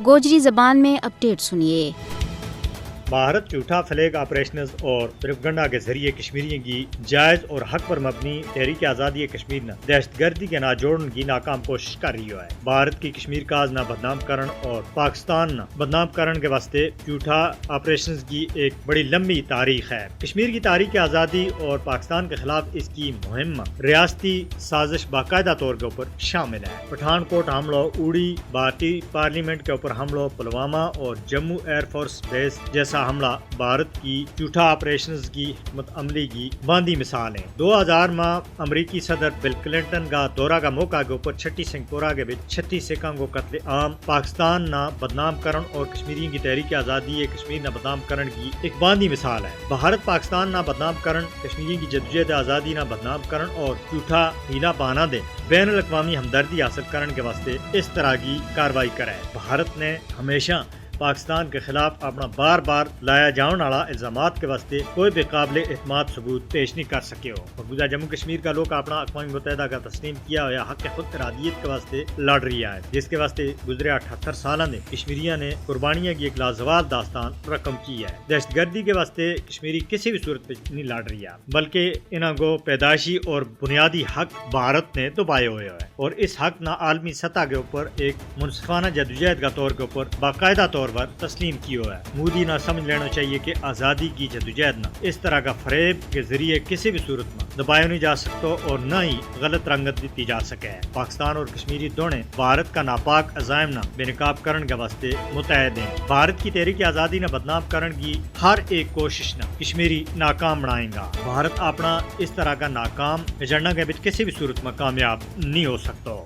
गोजरी जबान में अपडेट सुनिए। भारत झूठा फ्लैग ऑपरेशंस और प्रोपेगेंडा के जरिए कश्मीरियों की जायज और हक पर मबनी तहरीक आज़ादी कश्मीर न दहशतगर्दी के ना जोड़ने की नाकाम कोशिश कर रही है। भारत की कश्मीर काज ना बदनाम करण और पाकिस्तान न बदनाम करण के वास्ते झूठा ऑपरेशंस की एक बड़ी लंबी तारीख है। कश्मीर की तारीख आज़ादी और पाकिस्तान के खिलाफ इसकी मुहिम रियासती साजिश बाकायदा तौर के ऊपर शामिल है। पठानकोट हमलों, उड़ी भारतीय पार्लियामेंट के ऊपर हमलों, पुलवामा और जम्मू एयरफोर्स बेस जैसा हमला भारत की झूठा ऑपरेशंस की हिकमत अमली की बांदी मिसाल है। 2000 में अमरीकी सदर बिल क्लिंटन का दौरा का मौका के ऊपर छठी सिंहपुरा के बीच 36 सिखों को कत्ले आम पाकिस्तान ना बदनाम करण और कश्मीरियों की तहरीक आज़ादी कश्मीर ना बदनाम करण की एक बांदी मिसाल है। भारत पाकिस्तान ना बदनाम करण, कश्मीरियों की जदोजहद आज़ादी ना बदनाम करण और झूठा हीला बहाना दे बैन अल-अक़वामी हमदर्दी हासिल करण के वास्ते इस तरह की कार्रवाई करे। भारत ने हमेशा पाकिस्तान के खिलाफ अपना बार बार लाया जाने वाला इल्जामात के वास्ते कोई भी काबिल एतमाद सबूत पेश नहीं कर सके हो। मकबूजा जम्मू कश्मीर का लोग अपना अक़वाम मुत्तहिदा का तस्लीम किया हुआ हक खुद इरादियत के वास्ते लड़ रही है, जिसके वास्ते गुजरे 78 साल ने कश्मीरिया ने कुर्बानियां की एक लाजवाब दास्तान रकम की है। दहशतगर्दी के वास्ते कश्मीरी किसी भी सूरत पे नहीं लड़ रही है, बल्कि इन्हों को पैदाइशी और बुनियादी हक भारत ने दबाए हुए है और इस हक ना आलमी सतह के ऊपर एक मुनसिफाना जदोजहद का तौर के ऊपर बाकायदा तौर पर तस्लीम की हुआ है। मोदी ना समझ लेना चाहिए कि आज़ादी की जदोजहद ना इस तरह का फरेब के जरिए किसी भी सूरत में दबाया नहीं जा सकता और न ही गलत रंगत दी जा सके। पाकिस्तान और कश्मीरी दोनों भारत का नापाक अज़ाइम ना बेनकाब करण के वास्ते मुतहद हैं। भारत की तहरीक आज़ादी ने बदनाम करण की हर एक कोशिश ना कश्मीरी नाकाम बनाएगा। भारत अपना इस तरह का नाकाम एजेंडा के बीच किसी भी सूरत में कामयाब नहीं हो सकता।